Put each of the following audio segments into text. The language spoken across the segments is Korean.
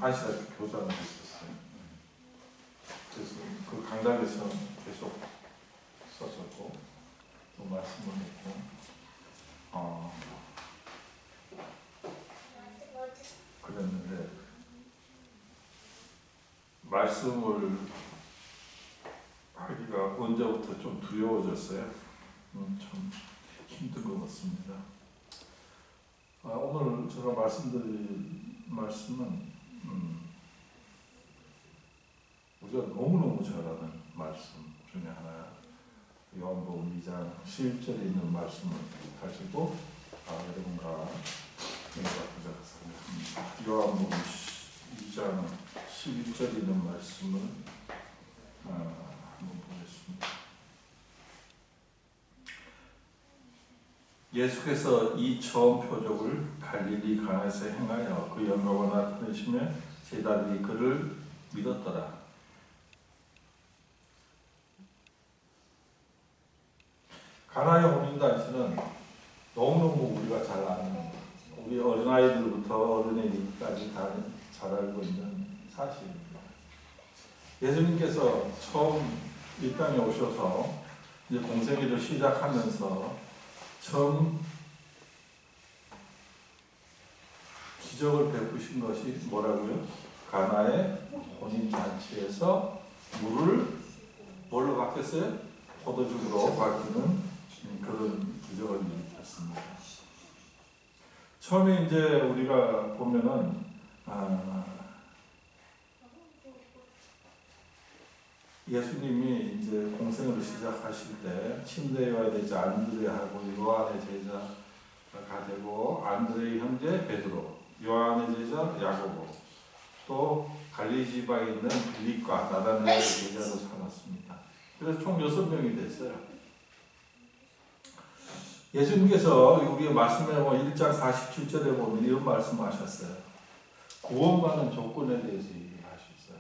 아시다시피 교장을 했었어요. 그래서 그 강당에서 계속 썼었고 또 말씀을 했고 그랬는데 말씀을 하기가 언제부터 좀 두려워졌어요. 참 힘든 것 같습니다. 오늘 제가 말씀드릴 말씀은 우리가 너무너무 잘 아는 말씀 중에 하나, 요한복음 2장 11절에 있는 말씀을 가지고 여러분과 생각하자 생각합니다. 요한복음 2장 11절에 있는 말씀을 한번 보겠습니다. 예수께서 이 처음 표적을 갈릴리 가나에서 행하여 그 영광을 나타내시며 제자들이 그를 믿었더라. 가나의 혼인잔치는 너무너무 우리가 잘 아는, 우리 어린아이들부터 어른애들까지 다 잘 알고 있는 사실입니다. 예수님께서 처음 이 땅에 오셔서 이제 공생애를 시작하면서 처음 기적을 베푸신 것이 뭐라고요? 가나의 혼인잔치에서 물을 뭘로 바뀌었어요? 포도주로 바뀌는 그런 기적을 일으켰습니다. 처음에 이제 우리가 보면은 예수님이 이제 공생을 시작하실 때 침례요한의 제자 안드레하고 요한의 제자가 되고, 안드레의 형제 베드로, 요한의 제자 야고보, 또 갈릴리 지방에 있는 빌립과 나다나엘의 제자로 삼았습니다. 그래서 총 6명이 됐어요. 예수님께서 우리의 말씀에 1장 47절에 보면 이런 말씀하셨어요. 구원받는 조건에 대해서 얘기하셨어요.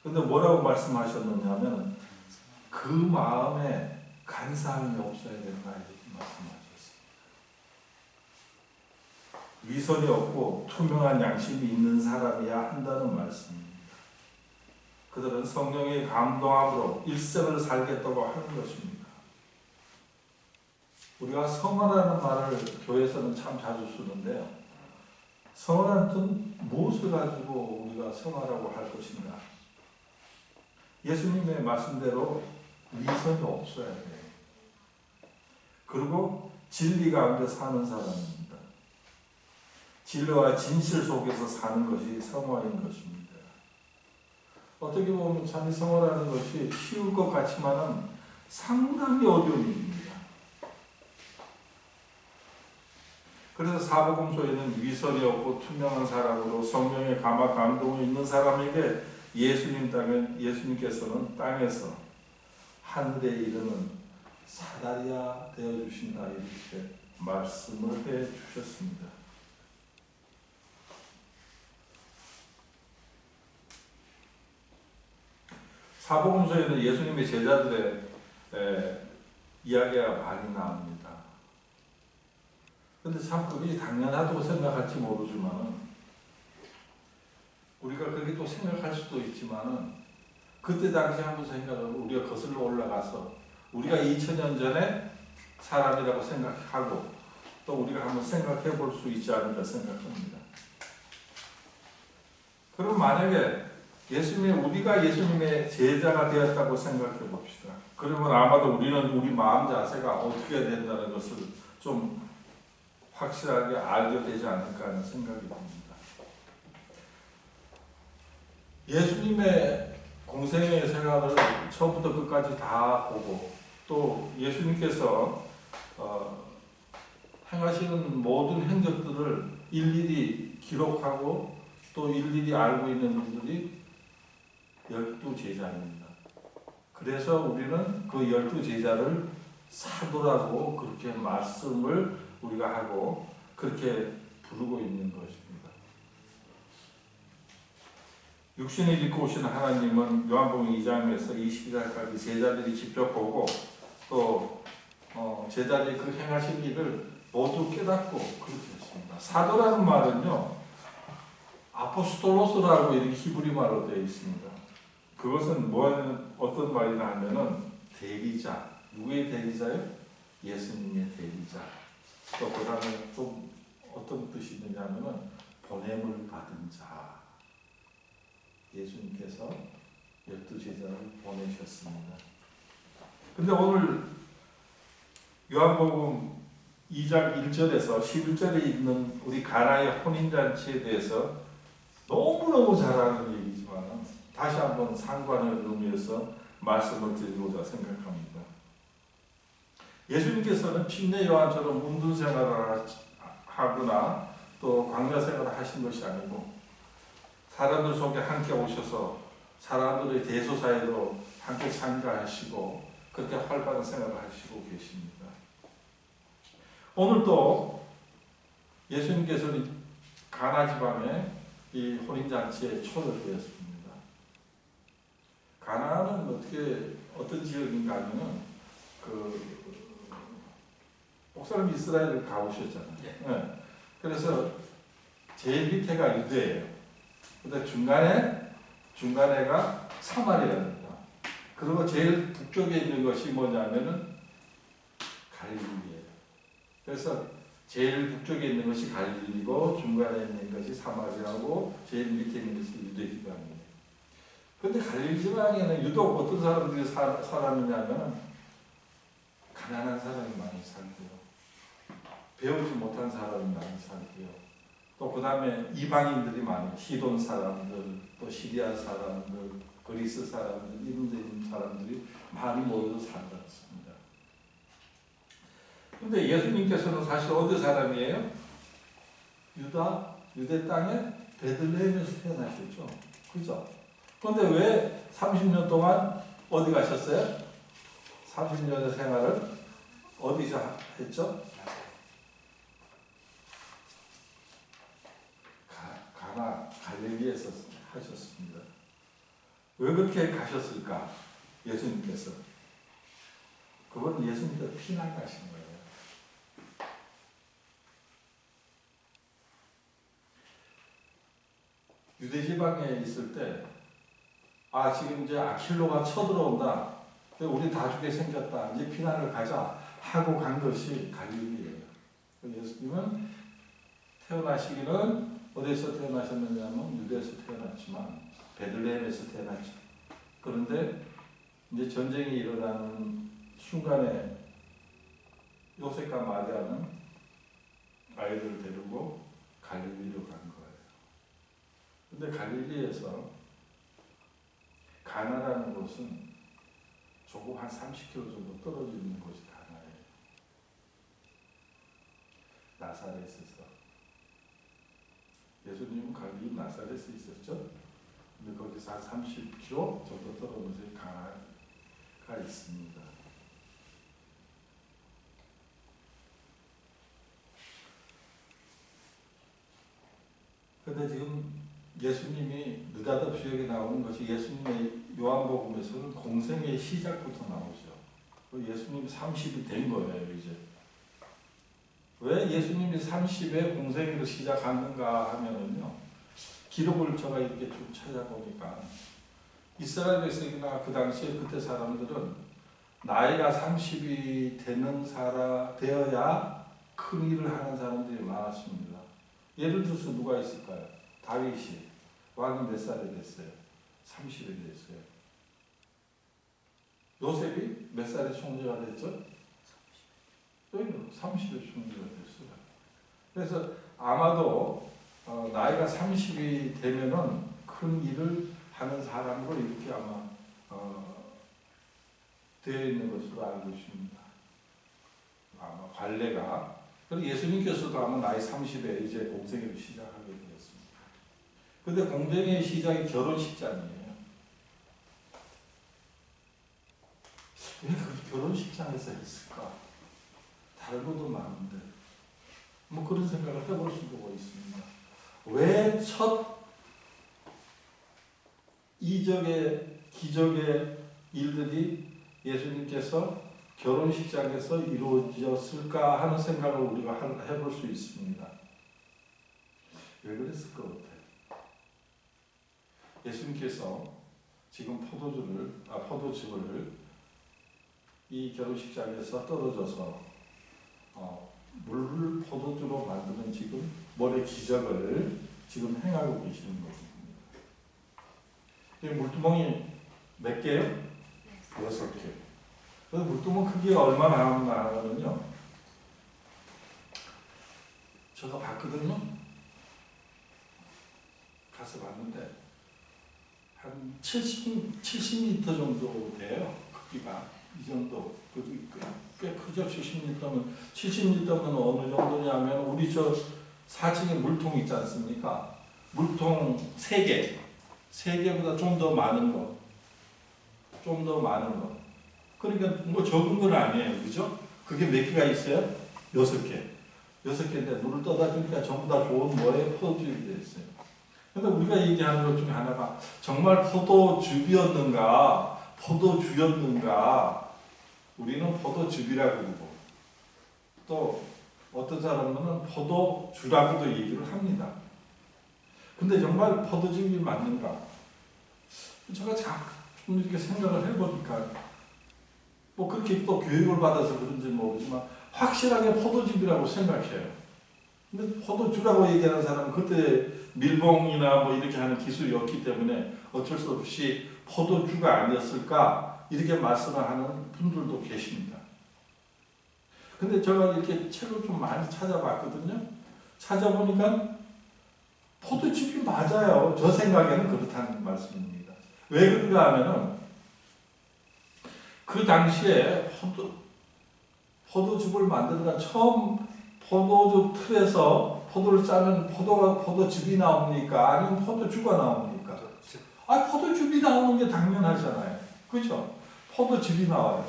근데 뭐라고 말씀하셨느냐면 그 마음에 간사함이 없어야 된다 이렇게 말씀하셨습니다. 위선이 없고 투명한 양심이 있는 사람이야 한다는 말씀입니다. 그들은 성령의 감동함으로 일생을 살겠다고 하는 것입니다. 우리가 성화라는 말을 교회에서는 참 자주 쓰는데요. 성화라는 뜻은 무엇을 가지고 우리가 성화라고 할 것인가? 예수님의 말씀대로 위선이 없어야 돼요. 그리고 진리 가운데 사는 사람입니다. 진리와 진실 속에서 사는 것이 성화인 것입니다. 어떻게 보면 참 성화라는 것이 쉬울 것 같지만은 상당히 어려운 일입니다. 그래서 사복음서에는 위선이 없고 투명한 사람으로 성령의 감화 감동이 있는 사람에게 예수님께서는 땅에서 하늘에 이르는 사다리가 되어주신다 이렇게 말씀을 해주셨습니다. 사복음서에는 예수님의 제자들의 이야기가 많이 나옵니다. 근데 참 그게 당연하다고 생각할지 모르지만은, 우리가 그렇게 또 생각할 수도 있지만은, 그때 당시 한번 생각하면 우리가 거슬러 올라가서 우리가 2000년 전에 사람이라고 생각하고 또 우리가 한번 생각해 볼 수 있지 않을까 생각합니다. 그럼 만약에 우리가 예수님의 제자가 되었다고 생각해 봅시다. 그러면 아마도 우리는 우리 마음 자세가 어떻게 된다는 것을 좀 확실하게 알게 되지 않을까 하는 생각이 듭니다. 예수님의 공생의 생활을 처음부터 끝까지 다 보고 또 예수님께서 행하시는 모든 행적들을 일일이 기록하고 또 일일이 알고 있는 분들이 12제자입니다. 그래서 우리는 그 12제자를 사도라고 그렇게 말씀을 우리가 하고 그렇게 부르고 있는 것입니다. 육신을 입고 오신 하나님은 요한복음 2장에서 22장까지 제자들이 직접 보고 또 제자들이 그 행하신 일을 모두 깨닫고 그렇게 했습니다. 사도라는 말은요, 아포스톨로스라고 이렇게 히브리말로 되어 있습니다. 그것은 어떤 말이냐 하면은 대리자. 누구의 대리자요? 예수님의 대리자. 또 그 다음에 좀 어떤 뜻이 있느냐 하면은 보냄을 받은 자. 예수님께서 12제자를 보내셨습니다. 근데 오늘 요한복음 2장 1절에서 11절에 있는 우리 가나의 혼인잔치에 대해서 너무너무 잘 아는 얘기지만 다시 한번 상관을 의미해서 말씀을 드리고자 생각합니다. 예수님께서는 침례 요한처럼 문둥 생활을 하거나 또 광야 생활을 하신 것이 아니고 사람들 속에 함께 오셔서 사람들의 대소사에도 함께 참가하시고 그렇게 활발한 생활을 하시고 계십니다. 오늘 또 예수님께서는 가나 지방에 이 혼인잔치에 초대되었습니다. 가나는 어떤 지역인가 하면은 목사님 이스라엘을 가보셨잖아요. 네. 그래서 제일 밑에가 유대예요. 근데 중간에가 사마리아입니다. 그리고 제일 북쪽에 있는 것이 뭐냐면은 갈릴리예요. 그래서 제일 북쪽에 있는 것이 갈릴리고 중간에 있는 것이 사마리아고 제일 밑에 있는 것이 유대 지방이에요. 그런데 갈릴리 지방에는 유독 어떤 사람들이 살았느냐면 가난한 사람이 많이 살고요. 배우지 못한 사람이 많이 살고요. 또 그 다음에 이방인들이 많이 시돈 사람들, 또 시리아 사람들, 그리스 사람들, 이런 데 있는 사람들이 많이 모여서 살았습니다. 그런데 예수님께서는 사실 어디 사람이에요? 유대 땅에 베들레헴에서 태어나셨죠. 그죠? 그런데 왜 30년 동안 어디 가셨어요? 30년의 생활을 어디서 했죠? 갈릴리에서 하셨습니다. 왜 그렇게 가셨을까? 예수님께서. 그건 예수님께서 피난 가신 거예요. 유대지방에 있을 때 지금 이제 아킬로가 쳐들어온다. 우리 다 죽게 생겼다. 이제 피난을 가자 하고 간 것이 갈릴리예요. 예수님은 태어나시기는 어디서 태어나셨느냐면 유대에서 태어났지만 베들레헴에서 태어났죠. 그런데 이제 전쟁이 일어나는 순간에 요셉과 마리아는 아이들을 데리고 갈릴리로 간 거예요. 근데 갈릴리에서 가나라는 곳은 조금 한 30km 정도 떨어져 있는 곳이 가나예요. 나사렛에서. 예수님은 갈릴리 나사렛에 있었죠. 근데 거기서 한 30km 정도 떨어져서 가나가 있습니다. 근데 지금 예수님이 느닷없이 여기 나오는 것이 예수님의 요한복음에서는 공생의 시작부터 나오죠. 예수님이 30이 된 거예요, 이제. 왜 예수님이 30에 공생애를 시작하는가 하면은요, 기록을 제가 이렇게 쭉 찾아보니까 이스라엘에서나 그 당시에 그때 사람들은 나이가 30이 되어야 큰 일을 하는 사람들이 많았습니다. 예를 들어서 누가 있을까요? 다윗이 왕이 몇 살이 됐어요? 30이 됐어요. 요셉이 몇 살에 총리가 됐죠? 30에 총리가 됐어요. 그래서 아마도 나이가 30이 되면은 큰 일을 하는 사람으로 이렇게 아마 되어 있는 것으로 알고 있습니다. 아마 관례가. 그리고 예수님께서도 아마 나이 30에 이제 공생애를 시작하게 되었습니다. 그런데 공생애의 시작이 결혼식장이에요. 왜 그 결혼식장에서 했을까? 다른 것도 많은데 뭐 그런 생각을 해볼 수도 있습니다. 왜 첫 이적의 기적의 일들이 예수님께서 결혼식장에서 이루어졌을까 하는 생각을 우리가 해볼 수 있습니다. 왜 그랬을 것 같아요? 예수님께서 지금 포도즙을 이 결혼식장에서 떨어져서 물을 포도주로 만드는 지금 머리 기적을 지금 행하고 계시는 것입니다. 이 물두멍이 몇 개요? 6개. 그래서 물두멍 크기가 얼마나 하면요, 제가 봤거든요. 가서 봤는데 한 70m 정도 돼요. 크기가 이 정도. 꽤 크죠. 70m면 70m면 어느 정도냐면 우리 저 4층에 물통 있지 않습니까? 물통 3개, 3개보다 좀 더 많은 거, 그러니까 뭐 적은 건 아니에요, 그죠? 그게 몇 개가 있어요? 6개. 6개인데 물을 떠다 주니까 전부 다 좋은 뭐에 포도즙이 되어 있어요. 근데 우리가 얘기하는 것 중에 하나가 정말 포도주였는가, 우리는 포도즙이라고 그러고, 또 어떤 사람은 포도주라고도 얘기를 합니다. 근데 정말 포도즙이 맞는가? 제가 좀 이렇게 생각을 해보니까, 뭐 그렇게 또 교육을 받아서 그런지 모르지만 확실하게 포도즙이라고 생각해요. 근데 포도주라고 얘기하는 사람은 그때 밀봉이나 뭐 이렇게 하는 기술이 없기 때문에 어쩔 수 없이 포도주가 아니었을까 이렇게 말씀을 하는 분들도 계십니다. 근데 제가 이렇게 책을 좀 많이 찾아봤거든요. 찾아보니까 포도즙이 맞아요. 저 생각에는 그렇다는 말씀입니다. 왜 그런가 하면은 그 당시에 포도즙을 만들다가 처음 포도즙 틀에서 포도를 짜면 포도즙이 나옵니까? 아니면 포도주가 나옵니까? 포도즙이 나오는 게 당연하잖아요. 그렇죠? 포도즙이 나와요.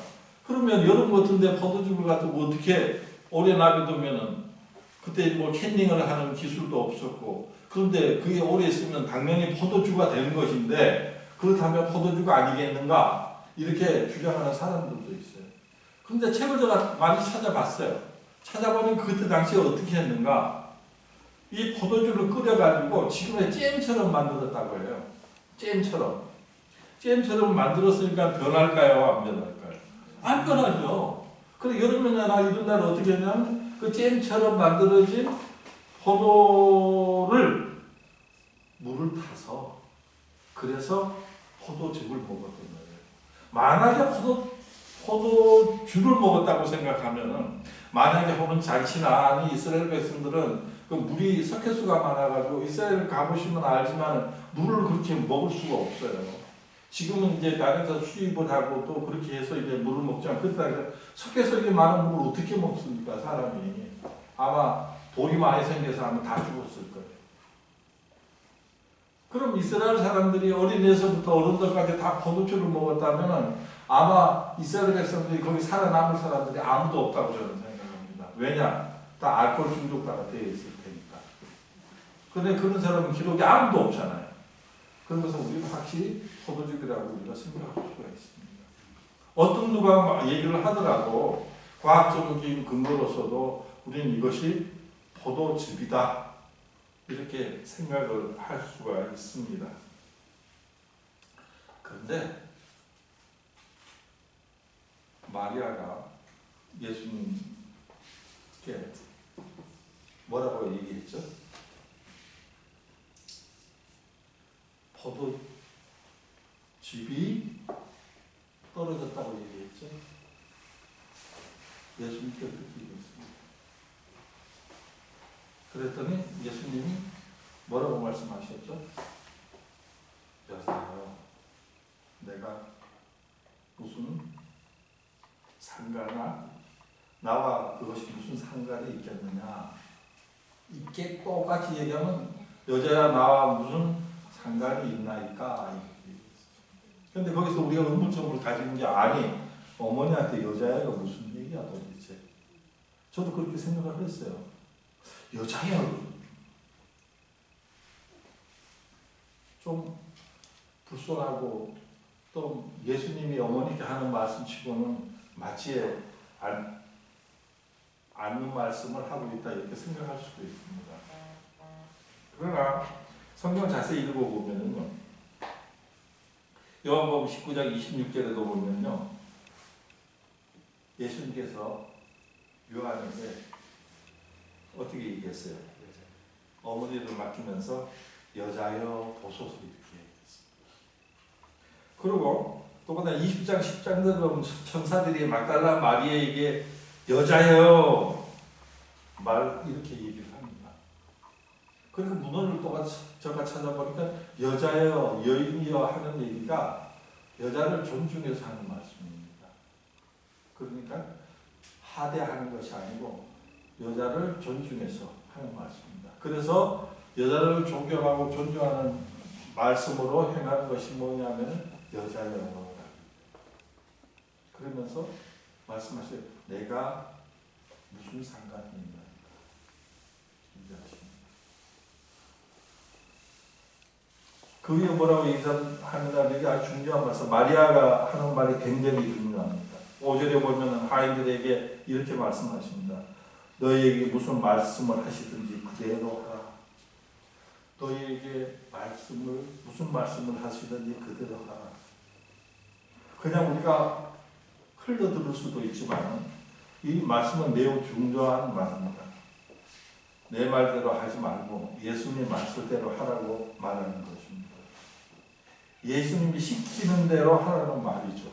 그러면 여름 같은데 포도즙을 갖고 어떻게 오래 놔두면은 그때 뭐 캔닝을 하는 기술도 없었고, 그런데 그게 오래 있으면 당연히 포도주가 되는 것인데 그렇다면 포도주가 아니겠는가? 이렇게 주장하는 사람들도 있어요. 그런데 책을 제가 많이 찾아봤어요. 찾아보니 그때 당시에 어떻게 했는가? 이 포도주를 끓여가지고 지금의 잼처럼 만들었다고 해요. 잼처럼 만들었으니까 변할까요? 안 변할까요? 안 변하죠. 그래 여름이나 이런 날 어떻게 하냐면 그 잼처럼 만들어진 포도를 물을 타서 그래서 포도즙을 먹었던 거예요. 만약에 포도주를 먹었다고 생각하면은 만약에 혹은 잔치나 이스라엘 백성들은 그 물이 석회수가 많아가지고 이스라엘 가보시면 알지만 물을 그렇게 먹을 수가 없어요. 지금은 이제 나라에서 수입을 하고 또 그렇게 해서 이제 물을 먹지만 그때 석회석이 많은 물을 어떻게 먹습니까 사람이? 아마 돌이 많이 생겨서 아마 다 죽었을 거예요. 그럼 이스라엘 사람들이 어린애에서부터 어른들까지 다 포도주를 먹었다면 아마 이스라엘 백성들이 거기 살아남을 사람들이 아무도 없다고 저는 생각합니다. 왜냐? 다 알코올 중독자가 되어 있을 테니까. 그런데 그런 사람은 기록이 아무도 없잖아요. 그러면서 우리는 확실히 포도즙이라고 우리가 생각할 수가 있습니다. 어떤 누가 얘기를 하더라도 과학적인 근거로서도 우리는 이것이 포도즙이다. 이렇게 생각을 할 수가 있습니다. 그런데 마리아가 예수님께 뭐라고 얘기했죠? 포도즙이 떨어졌다고 얘기했죠. 예수님께 그렇게 얘기했습니다. 그랬더니 예수님이 뭐라고 말씀하셨죠? 여사여, 내가 무슨 상가나 나와 그것이 무슨 상관이 있겠느냐? 이게 똑같이 얘기하면 여자야 나와 무슨 상관이 있나이까? 그런데 거기서 우리가 의문점을 가지는 게 아니 어머니한테 여자야가 무슨 얘기야 도대체? 저도 그렇게 생각을 했어요. 여자야 좀 불손하고 또 예수님이 어머니께 하는 말씀치고는 맞지 않는 말씀을 하고 있다 이렇게 생각할 수도 있습니다. 그러나 성경 자세히 읽어보면은 요한복음 19장 26절에도 보면요, 예수님께서 요한에게 어떻게 얘기했어요? 어머니를 맡기면서 여자여 보소서 이렇게 얘기했어요. 그리고 또보다 20장 10장들 보면 천사들이 막달라 마리아에게 여자여 이렇게 얘기를 합니다. 그리고 문헌을 또 제가 찾아보니까 여자여 여인이여 하는 얘기가 여자를 존중해서 하는 말씀입니다. 그러니까 하대하는 것이 아니고 여자를 존중해서 하는 말씀입니다. 그래서 여자를 존경하고 존중하는 말씀으로 행하는 것이 뭐냐면 여자여. 그러면서 말씀하세요. 내가 무슨 상관이 있나. 그 위에 뭐라고 얘기하느냐, 이게 아주 중요한 말씀. 마리아가 하는 말이 굉장히 중요합니다. 5절에 보면 하인들에게 이렇게 말씀하십니다. 너희에게 무슨 말씀을 하시든지 그대로 하라. 너희에게 무슨 말씀을 하시든지 그대로 하라. 그냥 우리가 흘러들을 수도 있지만 이 말씀은 매우 중요한 말입니다. 내 말대로 하지 말고 예수님 말씀대로 하라고 말하는 것입니다. 예수님이 시키는 대로 하라는 말이죠.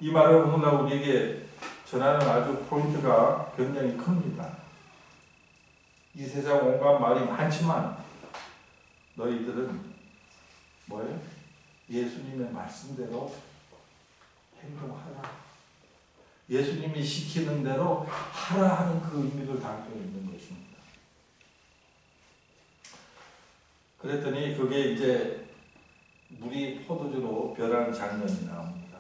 이 말을 오늘날 우리에게 전하는 아주 포인트가 굉장히 큽니다. 이 세상 온갖 말이 많지만 너희들은 뭐예요? 예수님의 말씀대로 행동하라. 예수님이 시키는 대로 하라 하는 그 의미를 담고 있는 것입니다. 그랬더니 그게 이제 물이 포도주로 변하는 장면이 나옵니다.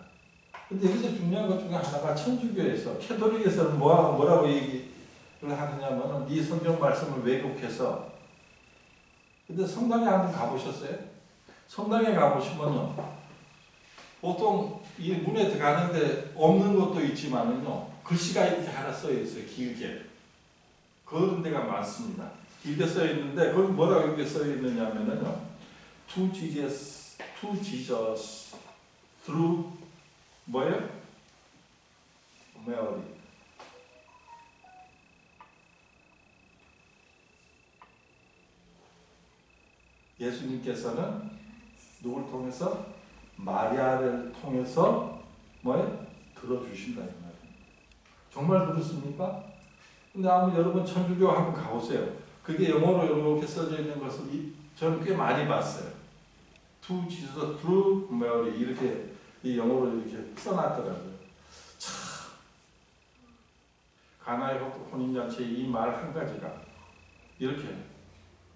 근데 여기서 중요한 것 중에 하나가 천주교에서, 캐톨릭에서는 뭐라고 얘기를 하느냐면은 이 성경 말씀을 왜곡해서, 근데 성당에 한번 가보셨어요? 성당에 가보시면요, 보통 이 문에 들어가는데 없는 것도 있지만은요, 글씨가 이렇게 하나 써 있어요, 길게. 그런 데가 많습니다. 길게 써 있는데, 거기 뭐라고 이렇게 써 있느냐면은요, To Jesus, through 뭐예요? Mary. 예수님께서는 누굴 통해서? 마리아를 통해서 뭐예요? 들어주신다 이 말이에요. 정말 그렇습니까? 근데 여러분 천주교 한번 가보세요. 그게 영어로 이렇게 써져 있는 것을 저는 꽤 많이 봤어요. To Jesus through Mary 이렇게 이 영어로 이렇게 써놨더라고요. 참 가나의 혼인잔치에 이 말 한 가지가 이렇게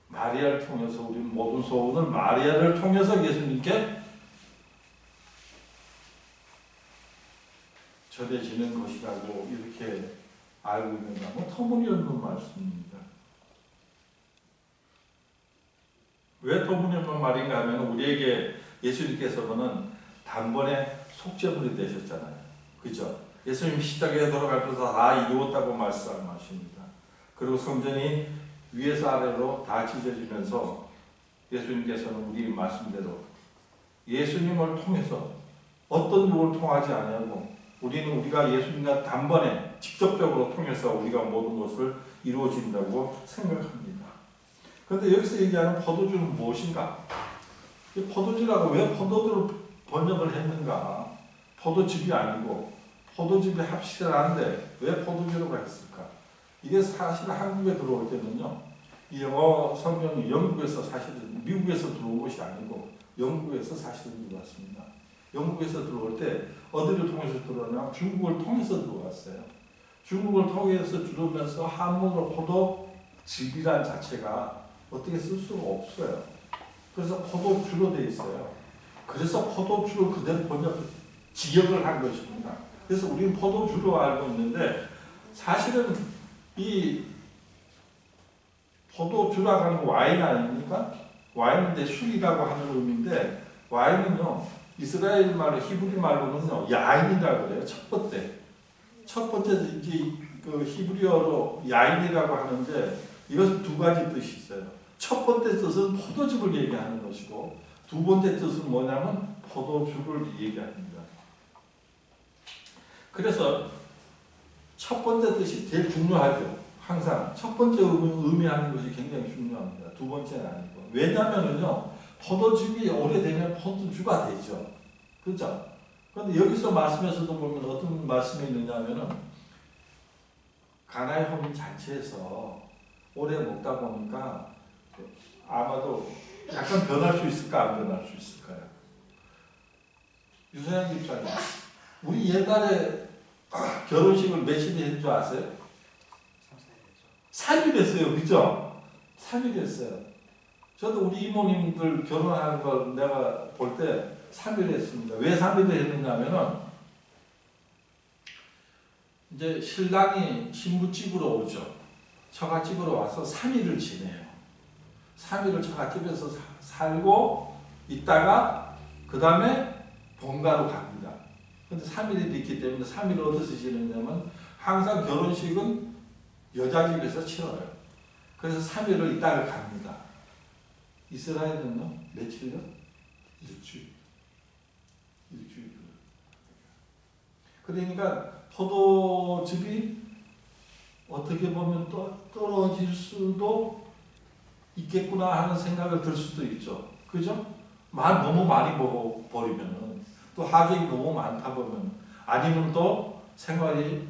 마리아를 통해서 우리 모든 소원을 마리아를 통해서 예수님께 전해지는 것이라고 이렇게 알고 있는가? 터무니없는 말씀입니다. 왜 터무니없는 말인가 하면 우리에게 예수님께서는 단번에 속죄물이 되셨잖아요. 그죠? 예수님 십자가에 돌아가면서 다 이루었다고 말씀하십니다. 그리고 성전이 위에서 아래로 다 찢어지면서 예수님께서는 우리 말씀대로 예수님을 통해서 어떤 누구를 통하지 아니하고 우리가 예수님과 단번에 직접적으로 통해서 우리가 모든 것을 이루어진다고 생각합니다. 그런데 여기서 얘기하는 포도주는 무엇인가? 이 포도주라고 왜 포도주로 번역을 했는가? 포도즙이 아니고 포도즙이 합실한데 왜 포도주로가 했을까? 이게 사실 한국에 들어올 때는요, 이 영어 성경이 영국에서 사실은 미국에서 들어온 것이 아니고 영국에서 사실은 들어왔습니다. 영국에서 들어올 때 어디를 통해서 들어오냐면 중국을 통해서 들어왔어요. 중국을 통해서 들어오면서 한문으로 포도즙이란 자체가 어떻게 쓸 수가 없어요. 그래서 포도주로 되어 있어요. 그래서 포도주를 그대로 지역을 한 것입니다. 그래서 우리는 포도주로 알고 있는데 사실은 이 포도주라고 하는 와인 아닙니까? 와인인데 술이라고 하는 의미인데 와인은요 이스라엘 말로 히브리 말로는요 야인이라고 그래요. 첫 번째 이제 그 히브리어로 야인이라고 하는데 이것은 두 가지 뜻이 있어요. 첫 번째 뜻은 포도즙을 얘기하는 것이고 두 번째 뜻은 뭐냐면 포도주를 얘기합니다. 그래서 첫 번째 뜻이 제일 중요하죠. 항상 첫 번째 의미하는 것이 굉장히 중요합니다. 두 번째는 아니고. 왜냐하면요, 포도즙이 오래되면 포도주가 되죠. 그렇죠? 그런데 여기서 말씀에서도 보면 어떤 말씀이 있느냐면은 가나의 혼인 잔치에서 오래 먹다 보니까 아마도 약간 변할 수 있을까, 안 변할 수 있을까요? 유소영 집사님, 우리 옛날에 결혼식을 며칠이 했는 줄 아세요? 3일 했어요. 그죠? 3일 했어요. 저도 우리 이모님들 결혼하는 걸 내가 볼 때 3일 했습니다. 왜 3일을 했느냐면은 이제 신랑이 신부집으로 오죠. 처갓집으로 와서 3일을 지내요. 3일을 처갓집에서 살고 있다가 그 다음에 본가로 갑니다. 근데 3일이 있기 때문에 3일을 어디서 지내냐면 항상 결혼식은 여자 집에서 치러요. 그래서 3일을 있다가 갑니다. 이스라엘은요? 며칠요? 일주일. 그러니까 포도즙이 어떻게 보면 떨어질 수도 있겠구나 하는 생각을 들 수도 있죠. 그죠? 너무 많이 먹어버리면은 또 하객이 너무 많다 보면 아니면 또 생활이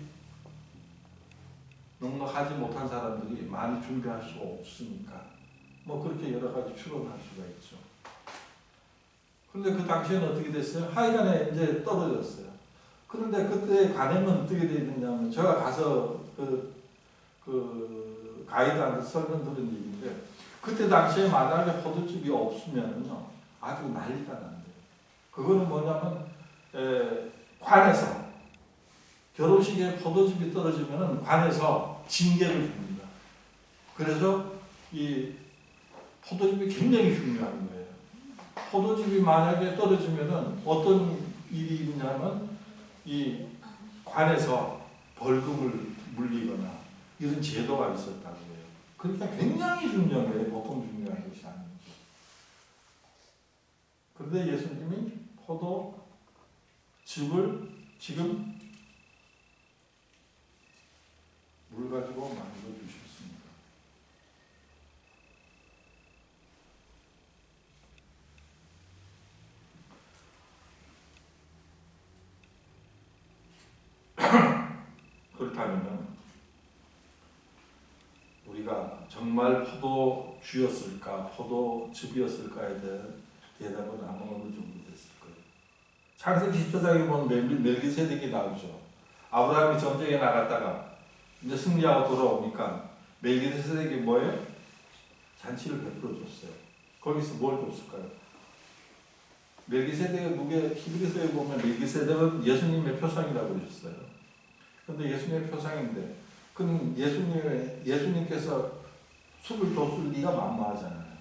넉넉하지 못한 사람들이 많이 준비할 수 없으니까 뭐 그렇게 여러 가지 추론할 수가 있죠. 그런데 그 당시에는 어떻게 됐어요? 하여간에 이제 떨어졌어요. 그런데 그때 관행은 어떻게 되어 있느냐면 제가 가서 그 가이드한테 설명 들은 얘기인데 그때 당시에 만약에 포도즙이 없으면요 아주 난리가 난대요. 그거는 뭐냐면 관에서 결혼식에 포도즙이 떨어지면은 관에서 징계를 줍니다. 그래서 이 포도즙이 굉장히 중요한 거예요. 포도즙이 만약에 떨어지면은 어떤 일이 있냐면 이 관에서 벌금을 물리거나 이런 제도가 있었다고 해요. 그러니까 굉장히 중요한 거예요. 보통 중요한 것이 아니죠. 그런데 예수님이 포도즙을 지금 물 가지고 만들어 주셨습니다. 그렇다면 우리가 정말 포도주였을까, 포도즙이었을까에 대한 대답은 아마 어느 정도 됐을 거예요. 창세기 10장에 보면 멜기세덱이 나오죠. 아브라함이 전쟁에 나갔다가 이제 승리하고 돌아오니까 멜기세덱이 뭐예요? 잔치를 베풀어 줬어요. 거기서 뭘 줬을까요? 멜기세덱의 무게 히브리서에 보면 멜기세덱은 예수님의 표상이라고 그러셨어요. 그런데 예수님의 표상인데 그럼 예수님께서 숲을 줬을 리가 만무하잖아요.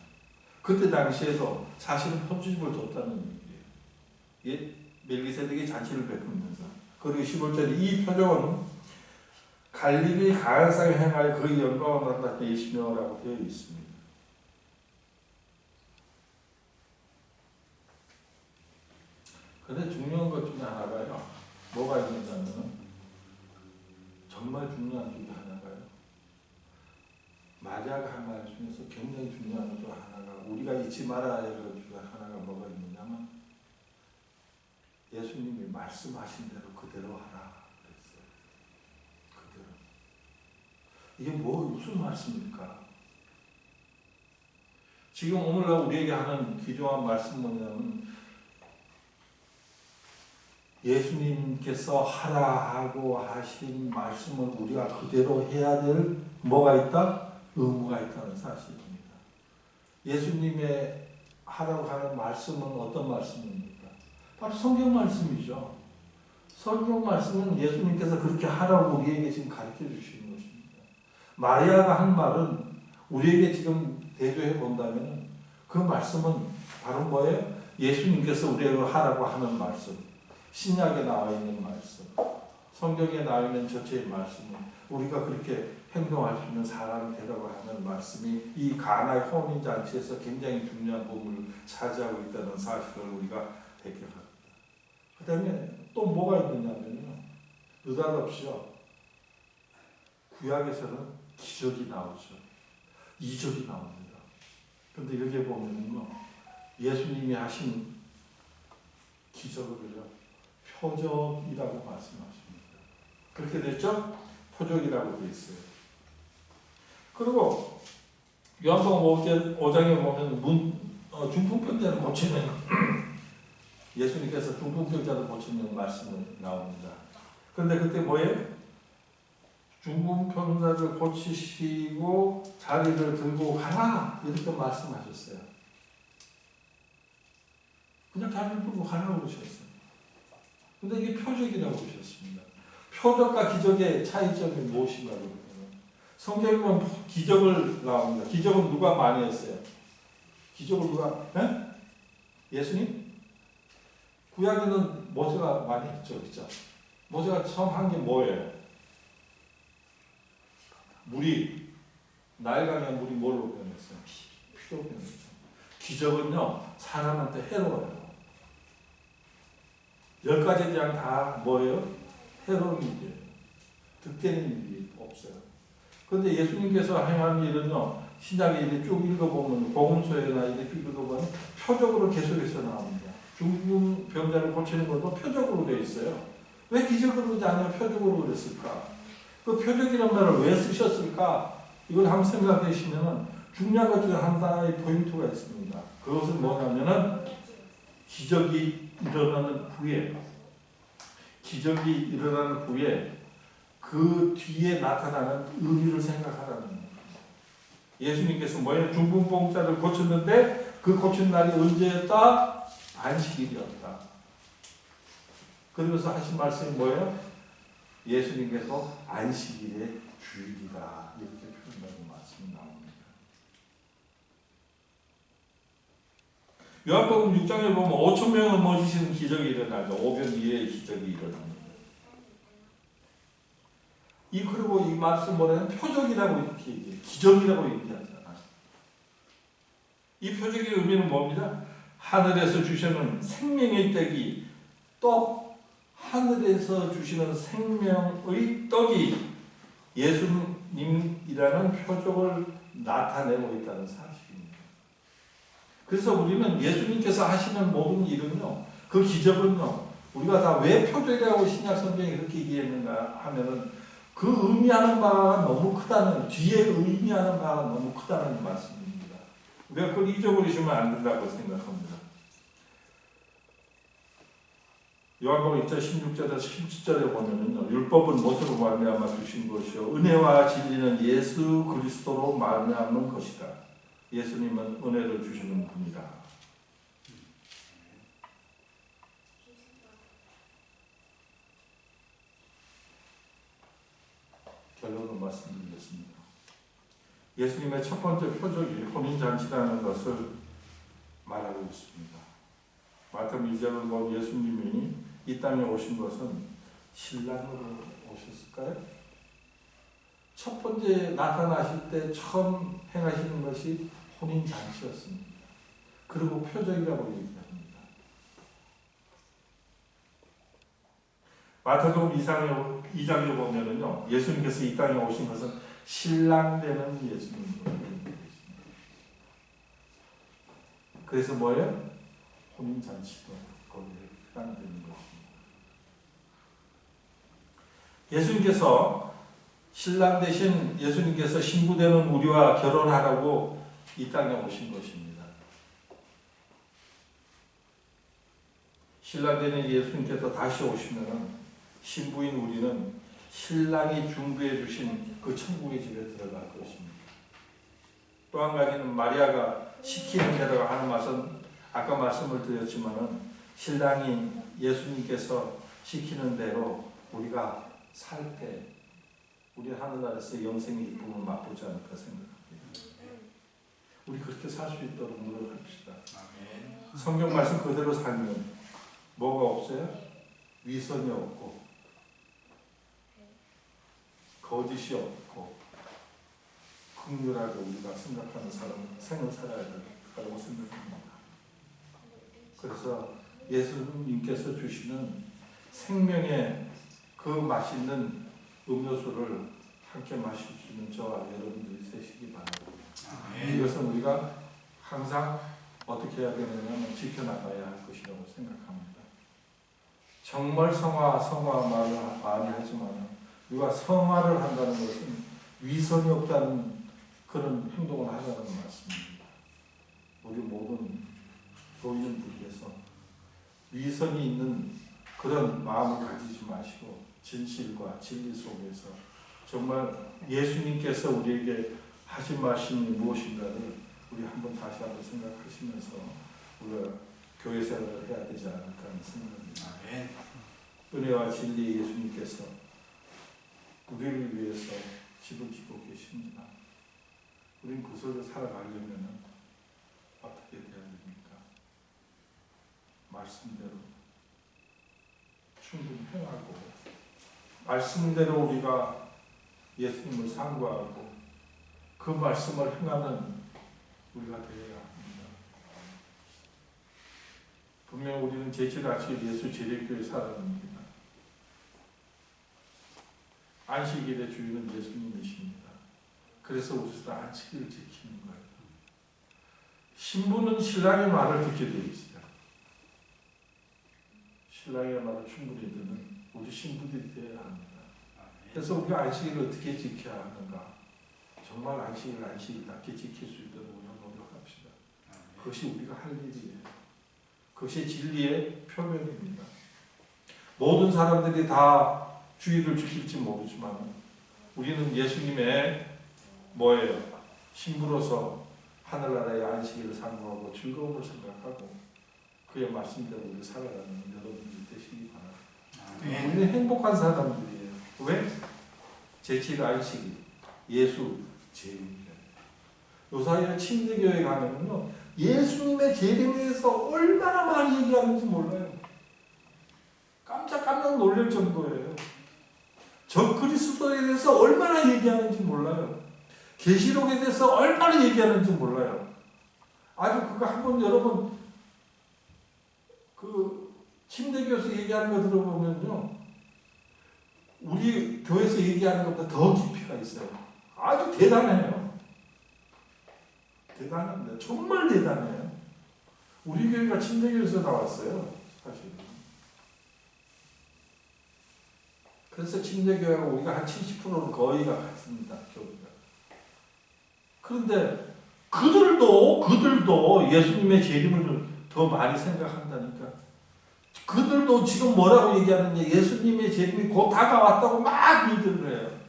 그때 당시에도 사실은 포도즙을 줬다는 얘기예요. 멜기세덱이 잔치를 베풀면서. 그리고 15절에 이 표적은 갈릴리 가나상에 행하여 그 영광을 나타내 계시며라고 되어 있습니다. 그런데 중요한 것 중에 하나가요. 뭐가 있느냐면 정말 중요한 게 하나가요. 마리아가 한 말 중에서 굉장히 중요한 것 중 하나가 우리가 잊지 말아야 할 것 중에 하나가 뭐가 있느냐면 예수님이 말씀하신 대로 그대로 하라 그랬어요. 그대로. 이게 무슨 말씀입니까? 지금 오늘날 우리에게 하는 기조한 말씀 뭐냐면 예수님께서 하라 하고 하신 말씀을 우리가 그대로 해야 될 뭐가 있다? 의무가 있다는 사실입니다. 예수님의 하라고 하는 말씀은 어떤 말씀입니까? 바로 성경 말씀이죠. 성경 말씀은 예수님께서 그렇게 하라고 우리에게 지금 가르쳐 주시는 것입니다. 마리아가 한 말은 우리에게 지금 대조해 본다면 그 말씀은 바로 뭐예요? 예수님께서 우리에게 하라고 하는 말씀. 신약에 나와 있는 말씀, 성경에 나와 있는 전체의 말씀은 우리가 그렇게 행동할 수 있는 사람이 되라고 하는 말씀이 이 가나의 혼인잔치에서 굉장히 중요한 부분을 차지하고 있다는 사실을 우리가 대결합니다. 그 다음에 또 뭐가 있느냐면요. 느닷없이요. 구약에서는 기적이 나오죠. 이적이 나옵니다. 그런데 여기에 보면요. 예수님이 하신 기적을요. 표적이라고 말씀하십니다. 그렇게 됐죠? 표적이라고 되어 있어요. 그리고 요한복음 5장에 보면 중풍병자를 고치는 예수님께서 중풍병자를 고치는 말씀이 나옵니다. 그런데 그때 뭐예요? 중풍병자를 고치시고 자리를 들고 가라 이렇게 말씀하셨어요. 그냥 자리를 들고 가라고 그러셨어요. 근데 이게 표적이라고 그러셨습니다. 표적과 기적의 차이점이 무엇인가 그러면 성경에 보면 기적을 나옵니다. 기적은 누가 많이 했어요? 기적을 누가? 예수님? 구약에는 모세가 많이 했죠, 그렇죠? 모세가 처음 한 게 뭐예요? 물이 나일강의 물이 뭘로 변했어요? 피로 변했죠. 기적은요 사람한테 해로워요. 10가지 재앙 다 뭐예요? 해로운 일이에요. 득되는 일이 없어요. 그런데 예수님께서 행한 일은요 신약에 이렇게 쭉 읽어보면 복음서에나 이렇게 읽어보면 표적으로 계속해서 나옵니다. 중풍병자를 고치는 것도 표적으로 되어 있어요. 왜 기적으로 그러지 않으면 표적으로 그랬을까? 그 표적이라는 말을 왜 쓰셨을까? 이걸 한번 생각해 보시면 중요한 것 중에 하나의 포인트가 있습니다. 그것은 뭐냐면은 기적이 일어나는 후에 그 뒤에 나타나는 의미를 생각하라는 거예요. 예수님께서 뭐예요? 중풍병자를 고쳤는데 그 고친 날이 언제였다? 안식일이었다. 그러면서 하신 말씀이 뭐예요? 예수님께서 안식일의 주일이다. 이렇게 표현하는 말씀이 나옵니다. 요한복음 6장에 보면 5,000명을 모시는 기적이 일어나죠. 오병 이어의 기적이 일어납니다. 그리고 이 말씀 뭐냐면 표적이라고 이렇게 얘기해요. 기적이라고 얘기하잖아요. 이 표적의 의미는 뭡니다? 하늘에서 주시는 생명의 떡이 하늘에서 주시는 생명의 떡이 예수님이라는 표적을 나타내고 있다는 사실입니다. 그래서 우리는 예수님께서 하시는 모든 일은요, 그 기적은요, 우리가 다 왜 표적이라고 신약 성경이 그렇게 얘기했는가 하면은 그 의미하는 바가 너무 크다는, 뒤에 의미하는 바가 너무 크다는 말씀입니다. 우리가 그걸 잊어버리시면 안 된다고 생각합니다. 요한복음 1장 16절에서 17절에 보면은요, 율법은 모세로 말미암아 주신 것이요 은혜와 진리는 예수 그리스도로 말미암는 것이다. 예수님은 은혜를 주시는 분이다. 결론을 말씀드리겠습니다. 예수님의 첫 번째 표적이 혼인잔치라는 것을 말하고 있습니다. 마태복음 2장을 본 예수님이 이 땅에 오신 것은 신랑으로 오셨을까요? 첫 번째 나타나실 때 처음 행하시는 것이 혼인잔치였습니다. 그리고 표적이라고 얘기합니다. 마태복음 2장에 보면은요, 예수님께서 이 땅에 오신 것은 신랑 되는 예수님으로 되어 있습니다. 그래서 뭐예요? 혼인잔치도 거기에 해당되는 것입니다. 예수님께서 신랑 대신 예수님께서 신부 되는 우리와 결혼하라고 이 땅에 오신 것입니다. 신랑 되는 예수님께서 다시 오시면 신부인 우리는 신랑이 준비해 주신 그 천국의 집에 들어갈 것입니다. 또 한 가지는 마리아가 시키는 대로 하는 말은 아까 말씀을 드렸지만은 신랑이 예수님께서 시키는 대로 우리가 살 때 우리 하늘나라에서 영생의 기쁨을 맛보지 않을까 생각합니다. 우리 그렇게 살 수 있도록 노력합시다. 성경 말씀 그대로 살면 뭐가 없어요? 위선이 없고 거짓이 없고 긍휼하게 우리가 생각하는 생을 살아야 된다고 생각합니다. 그래서 예수님께서 주시는 생명의 그 맛있는 음료수를 함께 마실 수 있는 저와 여러분들이 되시기 바랍니다. 이것은 우리가 항상 어떻게 해야 되냐면 지켜나가야 할 것이라고 생각합니다. 정말 성화 말을 많이 하지만 우리가 성화를 한다는 것은 위선이 없다는 그런 행동을 하자는 말씀입니다. 우리 모든 교인들께서 위선이 있는 그런 마음을 가지지 마시고 진실과 진리 속에서 정말 예수님께서 우리에게 하신 말씀이 무엇인가를 우리 한번 다시 한번 생각하시면서 우리가 교회 생활을 해야 되지 않을까 하는 생각입니다. 은혜와 진리의 예수님께서 우리를 위해서 집을 짓고 계십니다. 우리는 그 속에 살아가려면 어떻게 돼야 됩니까? 말씀대로 충분히 행하고 말씀대로 우리가 예수님을 상고하고 그 말씀을 행하는 우리가 되어야 합니다. 분명 우리는 제칠같이 예수 재림교회 사람입니다. 안식일의 주인은 예수님이십니다. 그래서 우리도 안식일을 지키는 거예요. 신부는 신랑의 말을 듣게 되어 있어요. 신랑의 말을 충분히 듣는 우리 신부들이 되어야 합니다. 그래서 우리가 안식일을 어떻게 지켜야 하는가? 정말 안식일답게 지킬 수 있도록 우리가 노력합시다. 그것이 우리가 할 일이에요. 그것이 진리의 표면입니다. 모든 사람들이 다 주의를 지킬지 모르지만 우리는 예수님의 뭐예요? 신부로서 하늘나라의 안식일을 상고하고 즐거움을 생각하고 그의 말씀대로 우리 살아가는 여러분들이 되시기 바랍니다. 우리는 행복한 사람들이에요. 왜? 제7 안식일, 예수 재림이에요. 요사이에 침례교회 가면요, 예수님의 재림에 대해서 얼마나 많이 얘기하는지 몰라요. 깜짝 놀랄 정도예요. 저 그리스도에 대해서 얼마나 얘기하는지 몰라요. 계시록에 대해서 얼마나 얘기하는지 몰라요. 아주 그거 한번 여러분 그 침례교에서 얘기하는 거 들어보면요, 우리 교회에서 얘기하는 것보다 더 깊이가 있어요. 아주 대단해요. 대단합니다. 정말 대단해요. 우리 교회가 침례교에서 나왔어요, 사실. 그래서 침례교회가 우리가 한 70%는 거의가 같습니다, 교회가. 그런데 그들도 예수님의 재림을 더 많이 생각한다니까. 그들도 지금 뭐라고 얘기하느냐, 예수님의 재림이 곧 다가왔다고 막 얘기를 해요.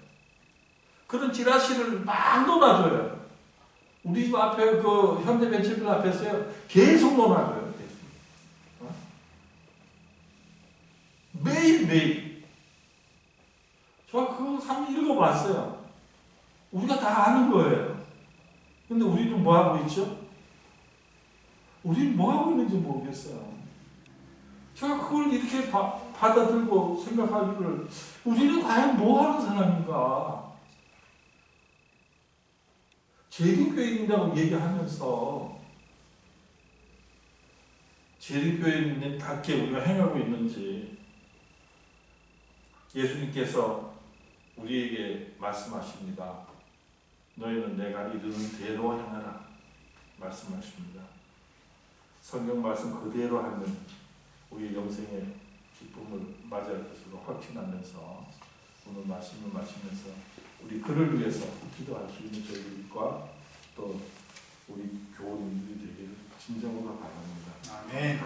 그런 지라시를 막 논아줘요. 우리 집 앞에 그 현대벤처빌 앞에서요, 계속 논아줘요. 매일매일. 저 그거 한번 읽어봤어요. 우리가 다 아는 거예요. 근데 우리는 뭐 하고 있죠? 우리는 뭐 하고 있는지 모르겠어요. 제가 그걸 이렇게 받아들고 생각하기를, 우리는 과연 뭐 하는 사람인가? 재림교인이라고 얘기하면서 재림교인답게 우리가 행하고 있는지, 예수님께서 우리에게 말씀하십니다. 너희는 내가 이르는 대로 행하라 말씀하십니다. 성경 말씀 그대로 하면 우리 영생의 기쁨을 맞이할 것으로 확신하면서 오늘 말씀을 마치면서 우리 그를 위해서 기도할 수 있는 저희들과 또 우리 교우님들이 되기를 진정으로 바랍니다. 아멘.